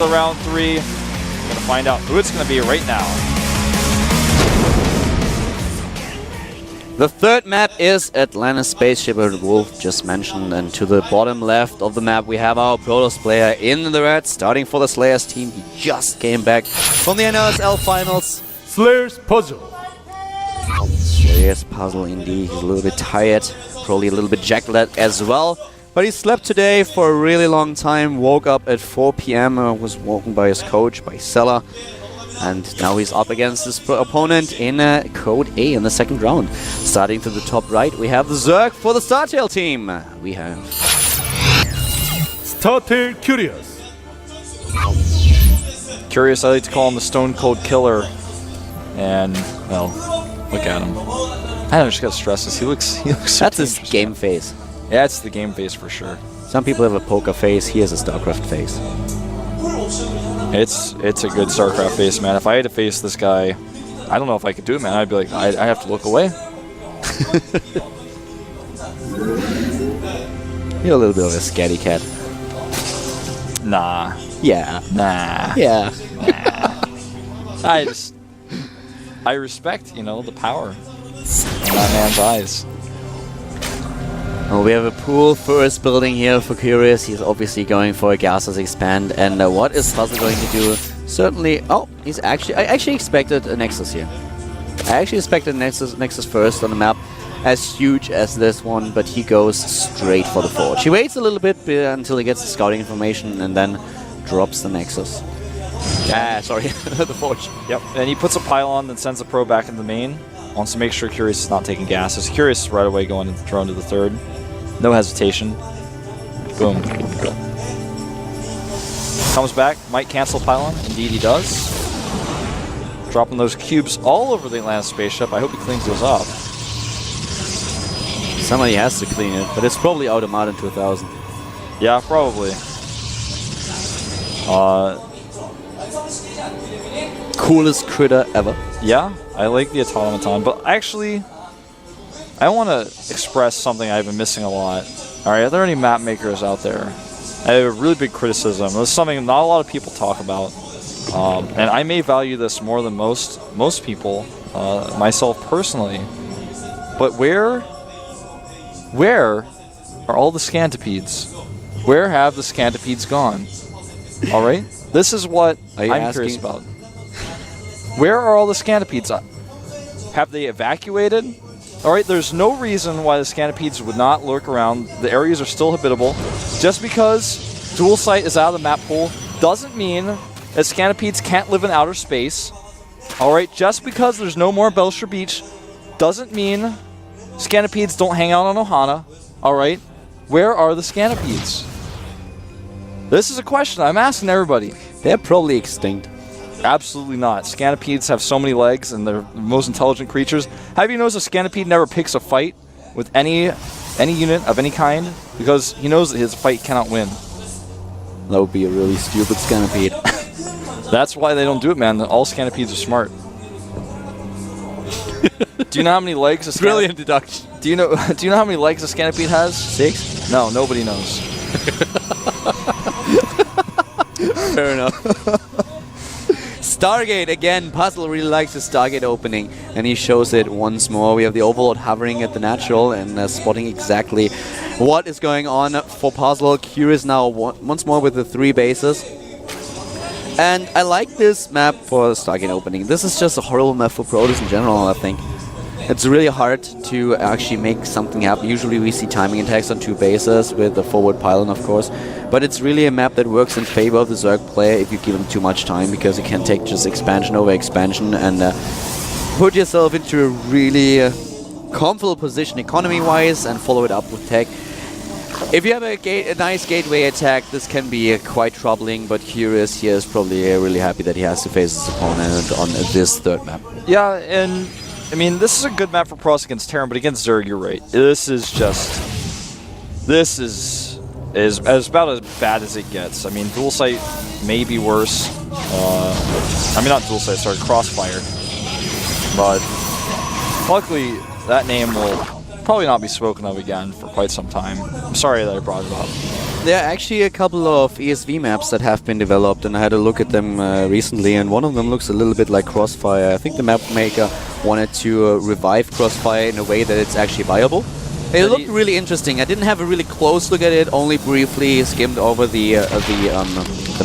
the round 3. We're going to find out who it's going to be right now. The third map is Atlantis Spaceship, as Wolf just mentioned, and to the bottom left of the map we have our Protoss player in the red, starting for the Slayers team. He just came back from the NLSL finals. Slayers Puzzle. Slayers Puzzle indeed. He's a little bit tired, probably a little bit jet-lagged as well. But he slept today for a really long time, woke up at 4 PM, was woken by his coach, by Seller. And now he's up against his opponent in Code A in the second round. Starting to the top right, we have the Zerg for the StarTale team. We have StarTale Curious. Curious, I like to call him the Stone Cold Killer. And, well, look at him. I don't know, just gotta stress this. He looks so That's his game face. Yeah, it's the game face for sure. Some people have a poker face, he has a StarCraft face. It's a good StarCraft face, man. If I had to face this guy, I don't know if I could do it, man. I'd be like, I have to look away. You're a little bit of a scatty cat. Nah. Yeah. Nah. Yeah. Nah. I respect, you know, the power in that man's eyes. Well, we have a pool first building here for Curious. He's obviously going for a gases expand. And what is Puzzle going to do? Certainly. Oh, I actually expected a Nexus here. I actually expected Nexus first on the map, as huge as this one, but he goes straight for the Forge. He waits a little bit until he gets the scouting information and then drops the Nexus. Sorry, the Forge. Yep, and he puts a pylon, then sends a pro back into the main. Wants to make sure Curious is not taking gases. Curious right away going into drone to the third. No hesitation. Boom. Comes back, might cancel pylon. Indeed he does. Dropping those cubes all over the Atlantis spaceship. I hope he cleans those up. Somebody has to clean it, but it's probably Automat in 2000. Yeah, probably. Coolest critter ever. Yeah, I like the automaton, but actually, I want to express something I've been missing a lot. Alright, are there any map makers out there? I have a really big criticism. This is something not a lot of people talk about. And I may value this more than most people, myself personally. But where are all the Scantipedes? Where have the Scantipedes gone? Alright? This is what I'm curious about. Where are all the Scantipedes? Have they evacuated? Alright, there's no reason why the Scantipedes would not lurk around. The areas are still habitable. Just because dual site is out of the map pool doesn't mean that Scantipedes can't live in outer space. Alright, just because there's no more Belshire Beach doesn't mean Scantipedes don't hang out on Ohana. Alright, where are the Scantipedes? This is a question I'm asking everybody. They're probably extinct. Absolutely not. Scantipedes have so many legs and they're the most intelligent creatures. Have you noticed a Scantipede never picks a fight with any unit of any kind? Because he knows that his fight cannot win. That would be a really stupid Scantipede. That's why they don't do it, man. All Scantipedes are smart. Do you know how many legs a Scantipede... Brilliant deduction. Do you know how many legs a Scantipede has? 6? No, nobody knows. Fair enough. Stargate, again, Puzzle really likes the Stargate opening, and he shows it once more. We have the Overlord hovering at the natural and spotting exactly what is going on for Puzzle. Curious now once more with the 3 bases. And I like this map for the Stargate opening. This is just a horrible map for Protoss in general, I think. It's really hard to actually make something happen. Usually we see timing attacks on 2 bases with the forward pylon, of course. But it's really a map that works in favor of the Zerg player if you give him too much time, because you can take just expansion over expansion and put yourself into a really comfortable position economy-wise and follow it up with tech. If you have a nice gateway attack, this can be quite troubling, but Curious here is probably really happy that he has to face his opponent on this third map. Yeah, and I mean, this is a good map for Protoss against Terran, but against Zerg, you're right. This is about as bad as it gets. I mean, dual sight may be worse. I mean, not dual sight, sorry, Crossfire. But luckily, that name will probably not be spoken of again for quite some time. I'm sorry that I brought it up. There are actually a couple of ESV maps that have been developed, and I had a look at them recently, and one of them looks a little bit like Crossfire. I think the map maker wanted to revive Crossfire in a way that it's actually viable. It looked really interesting. I didn't have a really close look at it, only briefly skimmed over the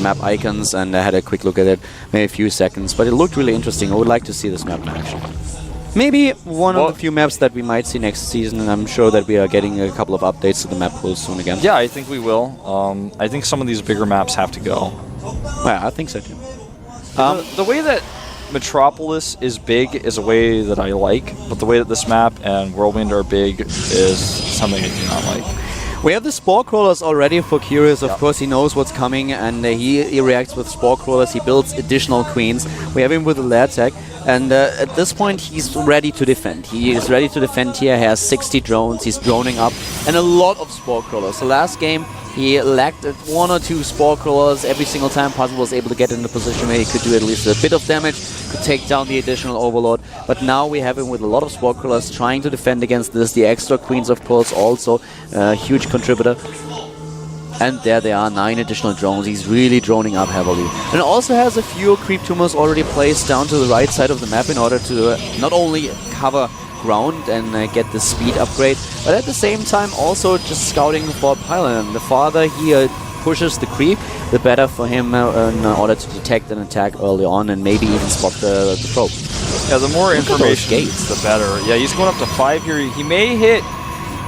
map icons, and I had a quick look at it, maybe a few seconds, but it looked really interesting. I would like to see this map in action. Maybe one of the few maps that we might see next season, and I'm sure that we are getting a couple of updates to the map pool soon again. Yeah, I think we will. I think some of these bigger maps have to go. Yeah, I think so too. The way that Metropolis is big is a way that I like, but the way that this map and Whirlwind are big is something I do not like. We have the Spore Crawlers already for Curious. Of course, he knows what's coming, and he reacts with Spore Crawlers. He builds additional queens. We have him with the lair tech, and at this point, he's ready to defend. He is ready to defend here. He has 60 drones. He's droning up, and a lot of Spore Crawlers. The last game, he lacked 1 or 2 Spore Crawlers. Every single time Puzzle was able to get in a position where he could do at least a bit of damage, could take down the additional Overlord. But now we have him with a lot of Spore Crawlers trying to defend against this. The extra Queens, of course, also a huge contributor. And there they are, 9 additional drones. He's really droning up heavily. And also has a few creep tumors already placed down to the right side of the map in order to not only cover ground and get the speed upgrade, but at the same time also just scouting for pylon. The farther he pushes the creep, the better for him in order to detect an attack early on and maybe even spot the probe. Yeah, the more information, the better. Yeah, he's going up to 5 here. He may hit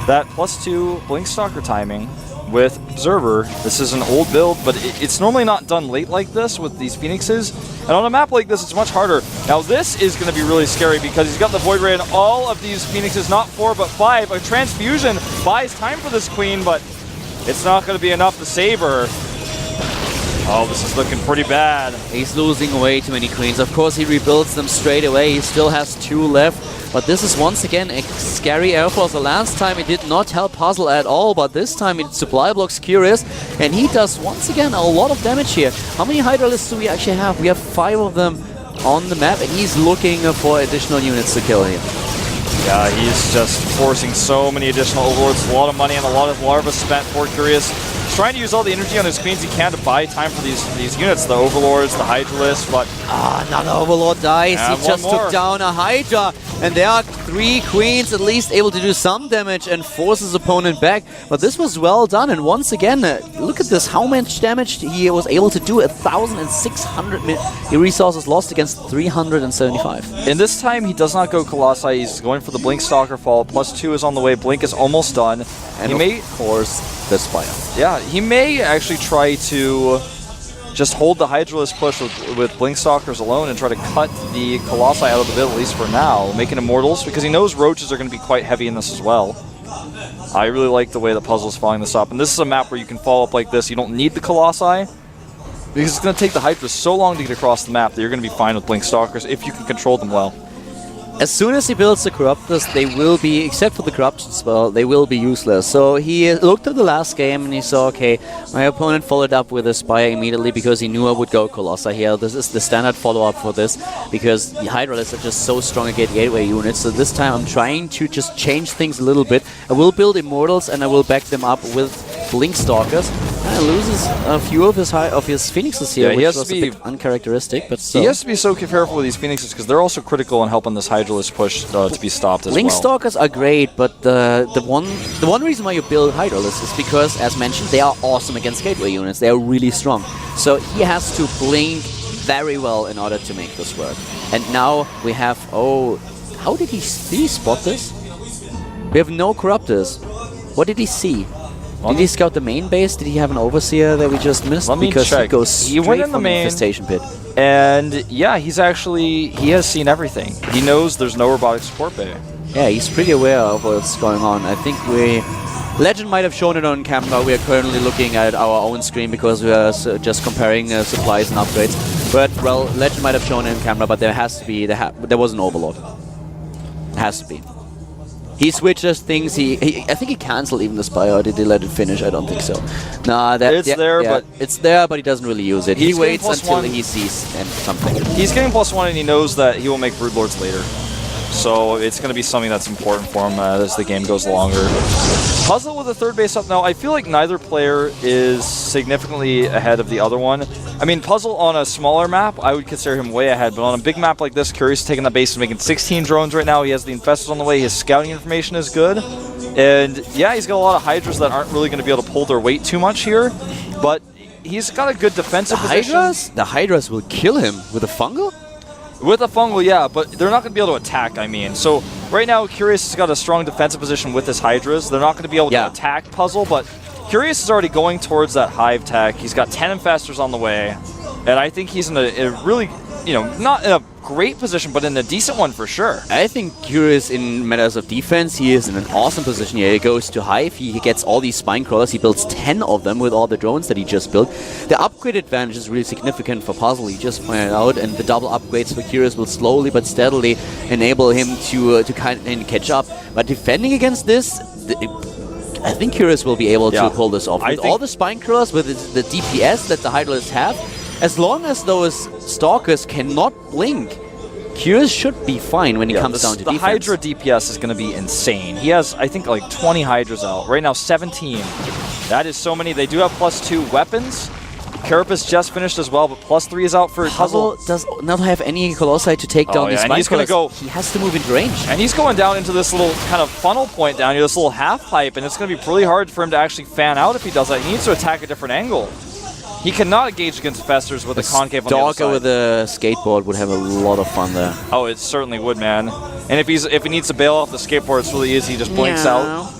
that +2 Blink Stalker timing with Observer. This is an old build, but it's normally not done late like this with these Phoenixes. And on a map like this, it's much harder. Now this is going to be really scary because he's got the Void Ray and all of these Phoenixes, not 4 but 5. A Transfusion buys time for this Queen, but it's not going to be enough to save her. Oh, this is looking pretty bad. He's losing way too many Queens. Of course, he rebuilds them straight away. He still has 2 left. But this is once again a scary Air Force. The last time it did not help Puzzle at all, but this time it supply blocks Curious. And he does once again a lot of damage here. How many Hydralisks do we actually have? We have 5 of them on the map, and he's looking for additional units to kill here. Yeah, he's just forcing so many additional Overlords. A lot of money and a lot of larva spent for Curious. He's trying to use all the energy on his Queens he can to buy time for these units, the Overlords, the Hydralisks, but... another Overlord dies. Yeah, he just took down a Hydra. And there are 3 Queens at least able to do some damage and force his opponent back. But this was well done. And once again, look at this. How much damage he was able to do. 1,600 resources lost against 375. And this time he does not go Colossi. He's going for the Blink Stalker fall. +2 is on the way. Blink is almost done. And of course, the Spire. Yeah, he may actually try to just hold the Hydralisk push with Blink Stalkers alone and try to cut the Colossi out of the build, at least for now, making Immortals, because he knows Roaches are going to be quite heavy in this as well. I really like the way that Puzzle's following this up, and this is a map where you can follow up like this. You don't need the Colossi, because it's going to take the Hydra so long to get across the map that you're going to be fine with Blink Stalkers if you can control them well. As soon as he builds the Corruptors, they will be, except for the Corruption spell, they will be useless. So he looked at the last game and he saw, okay, my opponent followed up with a Spire immediately because he knew I would go Colossi here. This is the standard follow-up for this, because the Hydralisks are just so strong against gateway units. So this time I'm trying to just change things a little bit. I will build Immortals and I will back them up with Blink Stalkers. And loses a few of his Phoenixes here, which was a bit uncharacteristic, but still. He has to be so careful with these Phoenixes because they're also critical in helping this Hydralisk push to be stopped as well. Blink Stalkers are great, but the one reason why you build Hydralisks is because, as mentioned, they are awesome against gateway units. They are really strong. So he has to blink very well in order to make this work. And now we have, how did he spot this? We have no Corruptors. What did he see? Did he scout the main base? Did he have an Overseer that we just missed? Let me because check. He goes straight went in the from main Infestation Pit. And yeah, he has seen everything. He knows there's no robotic support bay. Yeah, he's pretty aware of what's going on. I think Legend might have shown it on camera. We are currently looking at our own screen because we are just comparing supplies and upgrades. But, well, Legend might have shown it on camera, but there has to be, there was an Overlord. It has to be. He switches things. I think he cancelled even the Spire, or did he let it finish? I don't think so. Nah, it's there, but he doesn't really use it. He waits until he sees something. He's getting +1, and he knows that he will make Broodlords later. So it's going to be something that's important for him as the game goes longer. Puzzle with a third base up now. I feel like neither player is significantly ahead of the other one. I mean, Puzzle on a smaller map, I would consider him way ahead. But on a big map like this, Curious is taking the base and making 16 drones right now. He has the Infestors on the way. His scouting information is good. And yeah, he's got a lot of Hydras that aren't really going to be able to pull their weight too much here. But he's got a good defensive position. The Hydras will kill him with a fungal? With a fungal, yeah, but they're not going to be able to attack, I mean. So right now, Curious has got a strong defensive position with his Hydras. They're not going to be able to attack Puzzle, but Curious is already going towards that Hive tech. He's got 10 Infestors on the way, and I think he's in a really, you know, not in a great position, but in a decent one for sure. I think Curious in matters of defense, he is in an awesome position here. He goes to Hive, he gets all these spine crawlers, he builds 10 of them with all the drones that he just built. The upgrade advantage is really significant for Puzzle, he just pointed out, and the double upgrades for Curious will slowly but steadily enable him to kind of catch up. But defending against this, I think Curious will be able to pull this off. With all the spine crawlers, with the DPS that the Hydras have, as long as those Stalkers cannot blink, Curious should be fine when it comes down to defense. The Hydra DPS is going to be insane. He has, I think, like 20 Hydras out. Right now, 17. That is so many. They do have +2 weapons. Carapace just finished as well, but +3 is out for Puzzle. Does not have any Colossi to take down these spine. He's going to go. He has to move into range. And he's going down into this little kind of funnel point down here, this little half pipe, and it's going to be really hard for him to actually fan out if he does that. He needs to attack a different angle. He cannot engage against Festers with a concave on the other side. Stalker with a skateboard would have a lot of fun there. Oh, it certainly would, man. And if he needs to bail off the skateboard, it's really easy. He just blinks out.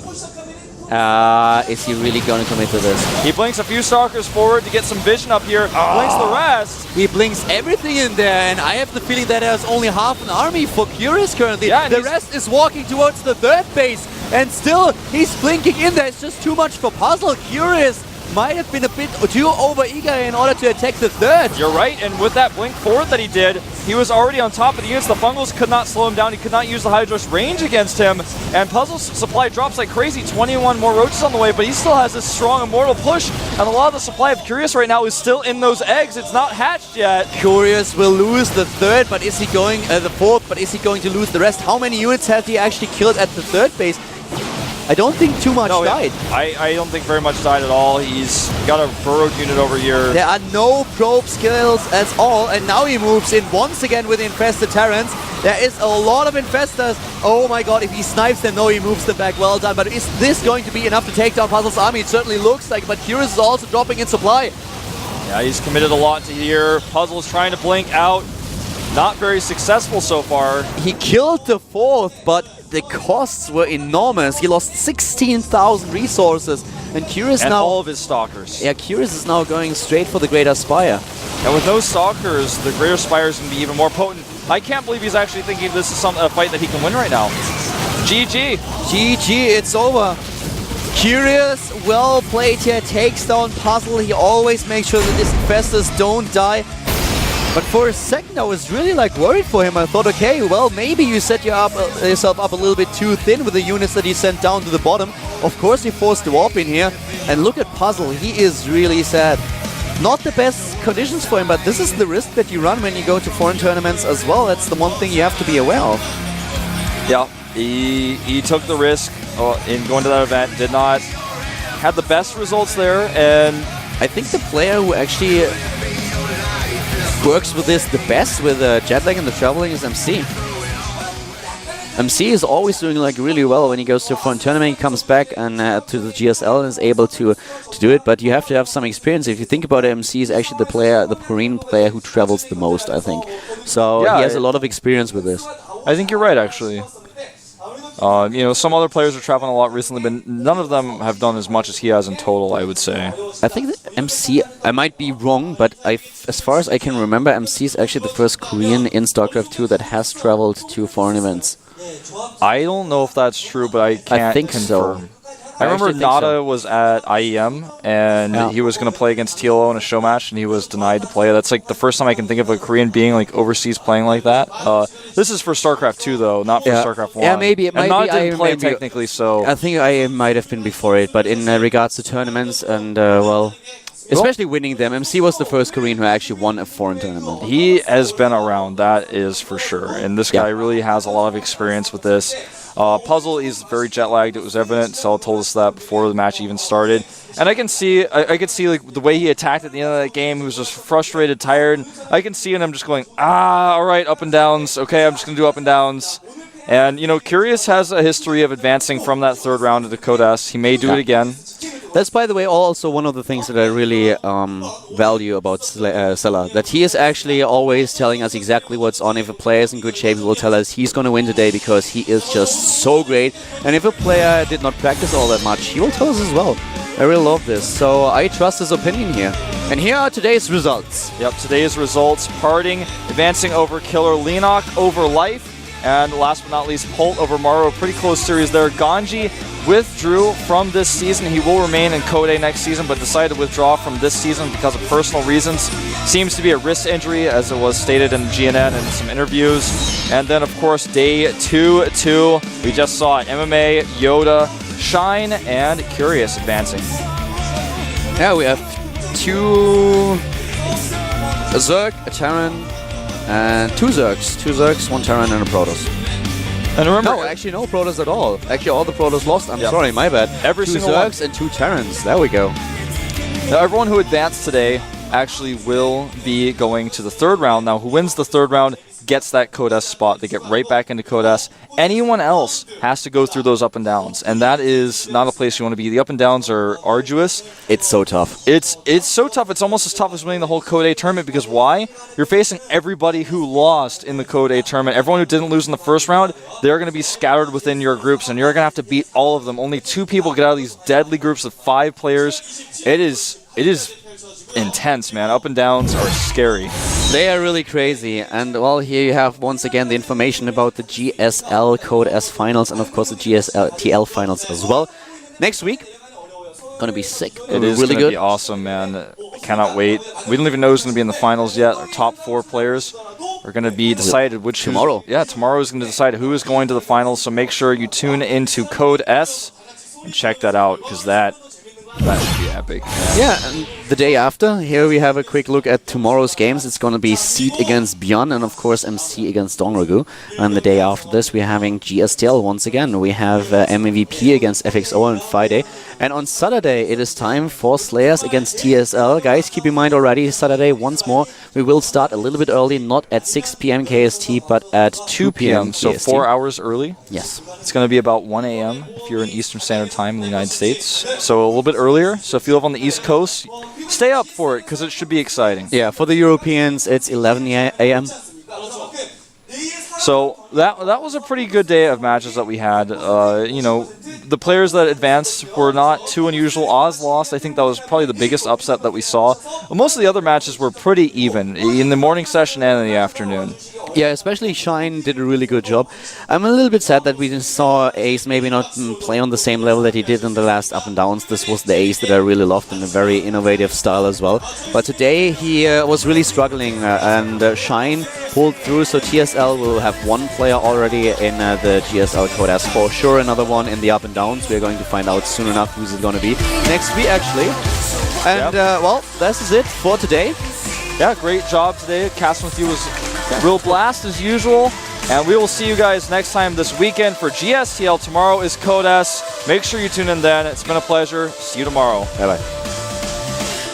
Is he really going to commit to this? He blinks a few Stalkers forward to get some vision up here. Blinks the rest. He blinks everything in there, and I have the feeling that there's only half an army for Curious currently. Yeah, the rest is walking towards the third base, and still he's blinking in there. It's just too much for Puzzle. Curious might have been a bit too over-eager in order to attack the third. You're right, and with that blink forward that he did, he was already on top of the units. The Fungals could not slow him down. He could not use the Hydra's range against him, and Puzzle's supply drops like crazy. 21 more roaches on the way, but he still has this strong Immortal push, and a lot of the supply of Curious right now is still in those eggs. It's not hatched yet. Curious will lose the third, but is he going, the fourth, but is he going to lose the rest? How many units has he actually killed at the third base? I don't think too much died. I don't think very much died at all. He's got a burrowed unit over here. There are no probe skills at all, and now he moves in once again with the Infested Terrans. There is a lot of Infestors. Oh my god, if he snipes them, no, he moves them back. Well done. But is this going to be enough to take down Puzzle's army? It certainly looks like, but Curious is also dropping in supply. Yeah, he's committed a lot to here. Puzzle's trying to blink out. Not very successful so far. He killed the fourth, but the costs were enormous. He lost 16,000 resources, and Curious and now all of his Stalkers. Yeah, Curious is now going straight for the Greater Spire. And with those Stalkers, the Greater Spire is going to be even more potent. I can't believe he's actually thinking this is a fight that he can win right now. GG. GG, it's over. Curious, well played here, takes down Puzzle. He always makes sure that his Infestors don't die. But for a second, I was really worried for him. I thought, okay, well, maybe you set yourself up a little bit too thin with the units that he sent down to the bottom. Of course, he forced the warp in here. And look at Puzzle, he is really sad. Not the best conditions for him, but this is the risk that you run when you go to foreign tournaments as well. That's the one thing you have to be aware of. Yeah, he took the risk in going to that event. Did not have the best results there, and I think the player who actually works with this the best with jet lag and the traveling is MC. MC is always doing really well when he goes to a foreign tournament. He comes back and to the GSL and is able to do it, but you have to have some experience. If you think about it, MC is actually the Korean player who travels the most, I think. So yeah, he has a lot of experience with this. I think you're right, actually. Some other players are traveling a lot recently, but none of them have done as much as he has in total, I would say. I think that MC, I might be wrong, but as far as I can remember, MC is actually the first Korean in StarCraft 2 that has traveled to foreign events. I don't know if that's true, but I can't confirm. So. I remember Nada was at IEM, and he was going to play against TLO in a show match, and he was denied to play. That's the first time I can think of a Korean being overseas playing like that. This is for StarCraft 2, though, not for StarCraft 1. Yeah, maybe it might be. Nada didn't play technically, so... I think I might have been before it, but in regards to tournaments and, Especially winning them. MC was the first Korean who actually won a foreign tournament. He has been around, that is for sure. And this guy really has a lot of experience with this. Puzzle is very jet-lagged. It was evident. Sel told us that before the match even started. And I can see, I could see like the way he attacked at the end of that game. He was just frustrated, tired. I can see him just going, all right, up and downs. Okay, I'm just going to do up and downs. And, you know, Curious has a history of advancing from that third round into Code S. He may do it again. That's, by the way, also one of the things that I really value about Sela. That he is actually always telling us exactly what's on. If a player is in good shape, he will tell us he's going to win today because he is just so great. And if a player did not practice all that much, he will tell us as well. I really love this. So I trust his opinion here. And here are today's results. Yep, today's results. Parting, advancing over Killer, Lenok over Life. And last but not least, Polt over Maru. Pretty close series there. Ganji withdrew from this season. He will remain in Code A next season, but decided to withdraw from this season because of personal reasons. Seems to be a wrist injury, as it was stated in GNN and some interviews. And then, of course, day 2-2. We just saw MMA, Yoda, Shine, and Curious advancing. Yeah, we have a Zerg, a Terran, and two Zergs, one Terran, and a Protoss. And remember, no, actually no Protoss at all. Actually, all the Protoss lost. I'm sorry, my bad. Every two single Zergs one. and two Terrans. There we go. Now, everyone who advanced today actually will be going to the third round. Now, who wins the third round gets that Code S spot. They get right back into Code S. Anyone else has to go through those up and downs, and that is not a place you want to be. The up and downs are arduous. It's so tough. It's so tough. It's almost as tough as winning the whole Code A tournament, because why? You're facing everybody who lost in the Code A tournament. Everyone who didn't lose in the first round, they're going to be scattered within your groups, and you're going to have to beat all of them. Only 2 people get out of these deadly groups of 5 players. It is intense, man. Up and downs are scary. They are really crazy. And, well, here you have, once again, the information about the GSL Code S finals and, of course, the GSL TL finals as well. Next week, gonna be sick. It is really gonna be awesome, man. I cannot wait. We don't even know who's gonna be in the finals yet. Our top 4 players are gonna be decided. Tomorrow. Yeah, tomorrow is gonna decide who is going to the finals. So make sure you tune into Code S and check that out, because that should be epic. Yeah, and the day after, here we have a quick look at tomorrow's games. It's going to be Seed against Beyond, and of course MC against Dongragu. And the day after this, we're having GSTL once again. We have MVP against FXO on Friday. And on Saturday, it is time for Slayers against TSL. Guys, keep in mind already, Saturday, once more, we will start a little bit early, not at 6 p.m. KST, but at 2 p.m. So 4 hours early? Yes. It's going to be about 1 a.m. if you're in Eastern Standard Time in the United States. So a little bit earlier. So if you live on the East Coast, stay up for it, because it should be exciting. Yeah, for the Europeans, it's 11 a.m. So that was a pretty good day of matches that we had. You know, the players that advanced were not too unusual. Oz lost. I think that was probably the biggest upset that we saw. Most of the other matches were pretty even in the morning session and in the afternoon. Yeah, especially Shine did a really good job. I'm a little bit sad that we saw Ace maybe not play on the same level that he did in the last up and downs. This was the Ace that I really loved in a very innovative style as well. But today he was really struggling, and Shine pulled through, so TSL will have 1 player already in the GSL Code S. For sure another one in the up and downs. We're going to find out soon enough who's it going to be. Next week, actually. And, well, this is it for today. Yeah, great job today. Casting with you was a real blast as usual. And we will see you guys next time this weekend for GSTL. Tomorrow is Code S. Make sure you tune in then. It's been a pleasure. See you tomorrow. Bye-bye.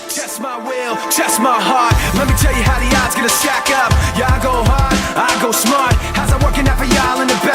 Test my will, test my heart. Let me tell you how the odds gonna stack up. Yeah, I go hard, I go smart. How's that working out for y'all in the back?